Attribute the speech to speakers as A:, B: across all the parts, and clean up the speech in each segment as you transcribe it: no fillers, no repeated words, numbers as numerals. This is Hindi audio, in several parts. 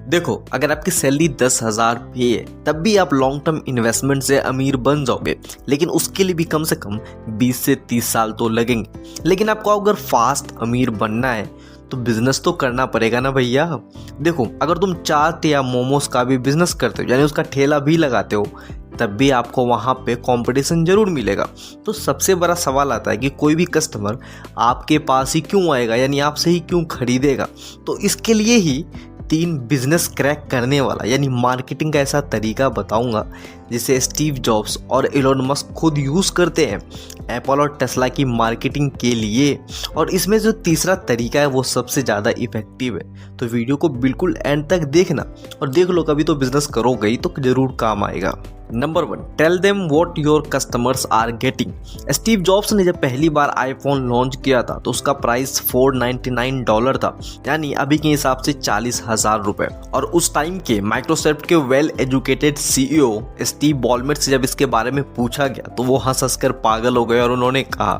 A: देखो, अगर आपकी सैलरी 10,000 भी है तब भी आप लॉन्ग टर्म इन्वेस्टमेंट से अमीर बन जाओगे, लेकिन उसके लिए भी कम से कम 20 से 30 साल तो लगेंगे। लेकिन आपको अगर फास्ट अमीर बनना है तो बिजनेस तो करना पड़ेगा ना भैया। देखो, अगर तुम चाट या मोमोज का भी बिजनेस करते हो, यानी उसका ठेला भी लगाते हो, तब भी आपको वहाँ पे कंपटीशन जरूर मिलेगा। तो सबसे बड़ा सवाल आता है कि कोई भी कस्टमर आपके पास ही क्यों आएगा, यानी आपसे ही क्यों खरीदेगा। तो इसके लिए ही 3 बिजनेस क्रैक करने वाला यानी मार्केटिंग का ऐसा तरीका बताऊंगा जिसे स्टीव जॉब्स और एलोन मस्क खुद यूज़ करते हैं एप्पल और टेस्ला की मार्केटिंग के लिए। और इसमें जो तीसरा तरीका है वो सबसे ज़्यादा इफेक्टिव है। तो वीडियो को बिल्कुल एंड तक देखना और देख लो, कभी तो बिजनेस करोगे ही तो जरूर काम आएगा। Number 1, tell them what your customers are getting. Steve Jobs ने जब पहली बार आईफोन लॉन्च किया था तो उसका प्राइस $499 था, यानी अभी के हिसाब से 40,000 रुपए। और उस टाइम के माइक्रोसॉफ्ट के वेल एजुकेटेड सीईओ स्टीव बॉलमेट से जब इसके बारे में पूछा गया तो वो हंस कर पागल हो गए और उन्होंने कहा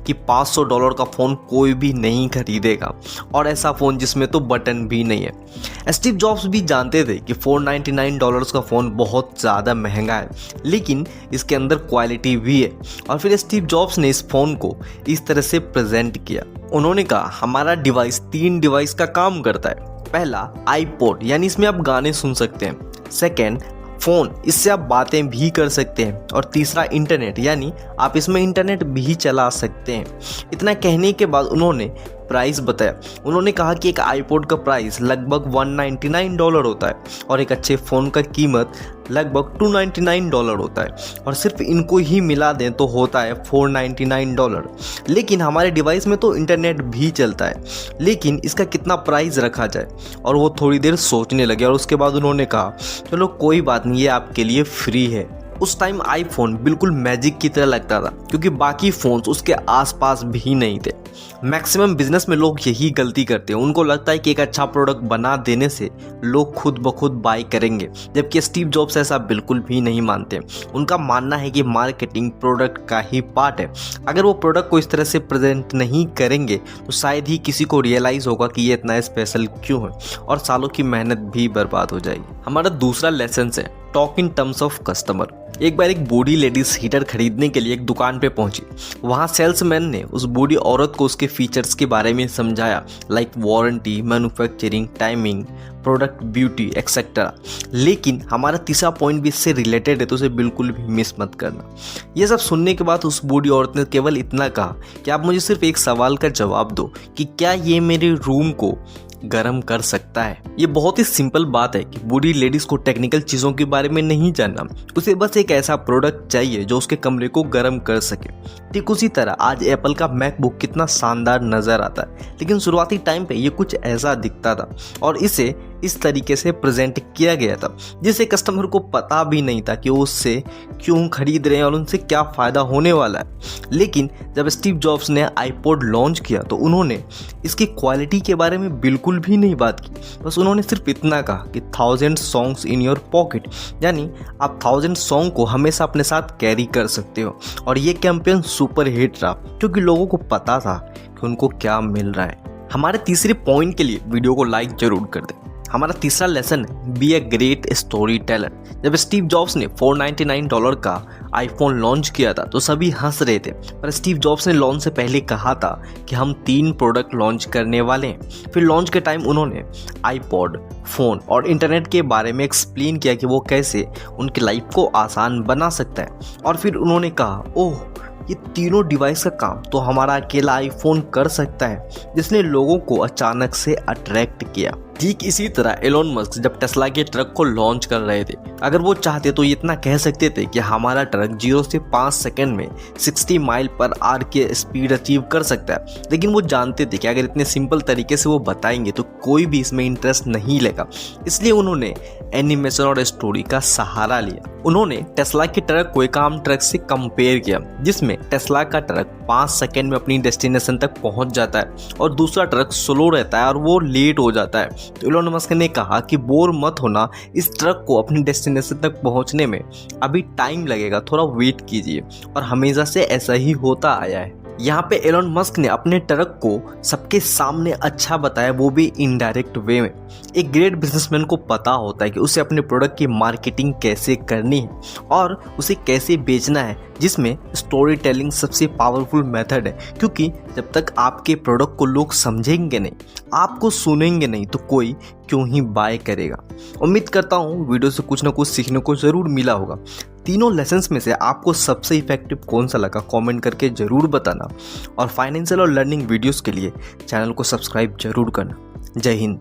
A: कि $500 का फ़ोन कोई भी नहीं खरीदेगा, और ऐसा फ़ोन जिसमें तो बटन भी नहीं है। स्टीव जॉब्स भी जानते थे कि $499 का फ़ोन बहुत ज़्यादा महंगा है, लेकिन इसके अंदर क्वालिटी भी है। और फिर स्टीव जॉब्स ने इस फ़ोन को इस तरह से प्रेजेंट किया। उन्होंने कहा, हमारा डिवाइस 3 डिवाइस का काम करता है। पहला आईपॉड, यानी इसमें आप गाने सुन सकते हैं। सेकेंड फ़ोन, इससे आप बातें भी कर सकते हैं। और तीसरा इंटरनेट, यानी आप इसमें इंटरनेट भी चला सकते हैं। इतना कहने के बाद उन्होंने प्राइस बताया। उन्होंने कहा कि एक आईपॉड का प्राइस लगभग $199 होता है और एक अच्छे फ़ोन का कीमत लगभग $299 होता है, और सिर्फ इनको ही मिला दें तो होता है $499। लेकिन हमारे डिवाइस में तो इंटरनेट भी चलता है, लेकिन इसका कितना प्राइस रखा जाए। और वो थोड़ी देर सोचने लगे और उसके बाद उन्होंने कहा, चलो कोई बात नहीं, ये आपके लिए फ्री है। उस टाइम आईफोन बिल्कुल मैजिक की तरह लगता था, क्योंकि बाकी फ़ोन्स उसके आसपास भी नहीं थे। मैक्सिमम बिजनेस में लोग यही गलती करते हैं, उनको लगता है कि एक अच्छा प्रोडक्ट बना देने से लोग खुद ब खुद बाय करेंगे, जबकि स्टीव जॉब्स ऐसा बिल्कुल भी नहीं मानते। उनका मानना है कि मार्केटिंग प्रोडक्ट का ही पार्ट है। अगर वो प्रोडक्ट को इस तरह से प्रेजेंट नहीं करेंगे तो शायद ही किसी को रियलाइज़ होगा कि ये इतना स्पेशल क्यों है, और सालों की मेहनत भी बर्बाद हो जाएगी। हमारा दूसरा लेसन है talk in terms of customer. एक बार एक बूढ़ी लेडीज हीटर खरीदने के लिए एक दुकान पे पहुंची। वहां सेल्समैन ने उस बूढ़ी औरत को उसके फीचर्स के बारे में समझाया, like warranty, manufacturing, timing, product beauty etcetera. लेकिन हमारा तीसरा पॉइंट भी इससे रिलेटेड है, तो उसे बिल्कुल भी मिस मत करना। ये सब सुनने के बाद उस बूढ़ी औरत ने केवल इतना कहा कि आप मुझे सिर्फ एक सवाल का जवाब दो कि क्या ये मेरे रूम को गर्म कर सकता है। ये बहुत ही सिंपल बात है कि बूढ़ी लेडीज को टेक्निकल चीज़ों के बारे में नहीं जानना, उसे बस एक ऐसा प्रोडक्ट चाहिए जो उसके कमरे को गर्म कर सके। ठीक उसी तरह आज एप्पल का मैकबुक कितना शानदार नज़र आता है, लेकिन शुरुआती टाइम पे ये कुछ ऐसा दिखता था और इसे इस तरीके से प्रेजेंट किया गया था जिससे कस्टमर को पता भी नहीं था कि वो उससे क्यों खरीद रहे हैं और उनसे क्या फ़ायदा होने वाला है। लेकिन जब स्टीव जॉब्स ने आईपॉड लॉन्च किया तो उन्होंने इसकी क्वालिटी के बारे में बिल्कुल भी नहीं बात की। बस उन्होंने सिर्फ इतना कहा कि 1000 सॉन्ग्स इन योर पॉकेट, यानी आप 1000 सॉन्ग को हमेशा अपने साथ कैरी कर सकते हो। और ये कैंपेन सुपर हिट रहा क्योंकि लोगों को पता था कि उनको क्या मिल रहा है। हमारे तीसरे पॉइंट के लिए वीडियो को लाइक जरूर कर दें। हमारा तीसरा लेसन है be a great story teller. जब स्टीव जॉब्स ने $499 का आईफोन लॉन्च किया था तो सभी हंस रहे थे, पर स्टीव जॉब्स ने लॉन्च से पहले कहा था कि हम 3 प्रोडक्ट लॉन्च करने वाले हैं। फिर लॉन्च के टाइम उन्होंने आईपॉड, फ़ोन और इंटरनेट के बारे में एक्सप्लेन किया कि वो कैसे उनकी लाइफ को आसान बना सकता है। और फिर उन्होंने कहा, ओह, ये तीनों डिवाइस का काम तो हमारा अकेला आईफोन कर सकता है, जिसने लोगों को अचानक से अट्रैक्ट किया। ठीक इसी तरह एलोन मस्क जब टेस्ला के ट्रक को लॉन्च कर रहे थे, अगर वो चाहते तो इतना कह सकते थे कि हमारा ट्रक 0 से 5 सेकंड में 60 माइल पर आवर की स्पीड अचीव कर सकता है। लेकिन वो जानते थे कि अगर इतने सिंपल तरीके से वो बताएंगे तो कोई भी इसमें इंटरेस्ट नहीं लेगा, इसलिए उन्होंने एनिमेशन और स्टोरी का सहारा लिया। उन्होंने टेस्ला के ट्रक को एक आम ट्रक से कंपेयर किया, जिसमें टेस्ला का ट्रक 5 सेकंड में अपनी डेस्टिनेशन तक पहुंच जाता है और दूसरा ट्रक स्लो रहता है और वो लेट हो जाता है। तो एलोन मस्क ने कहा कि बोर मत होना, इस ट्रक को अपनी डेस्टिनेशन तक पहुंचने में अभी टाइम लगेगा, थोड़ा वेट कीजिए। और हमेशा से ऐसा ही होता आया है। यहाँ पे एलोन मस्क ने अपने ट्रक को सबके सामने अच्छा बताया, वो भी इनडायरेक्ट वे में। एक ग्रेट बिजनेसमैन को पता होता है कि उसे अपने प्रोडक्ट की मार्केटिंग कैसे करनी है और उसे कैसे बेचना है, जिसमें स्टोरी टेलिंग सबसे पावरफुल मेथड है। क्योंकि जब तक आपके प्रोडक्ट को लोग समझेंगे नहीं, आपको सुनेंगे नहीं, तो कोई क्यों ही बाय करेगा। उम्मीद करता हूँ वीडियो से कुछ ना कुछ सीखने को ज़रूर मिला होगा। तीनों लेसन्स में से आपको सबसे इफेक्टिव कौन सा लगा कमेंट करके ज़रूर बताना, और फाइनेंशियल और लर्निंग वीडियोस के लिए चैनल को सब्सक्राइब जरूर करना। जय हिंद।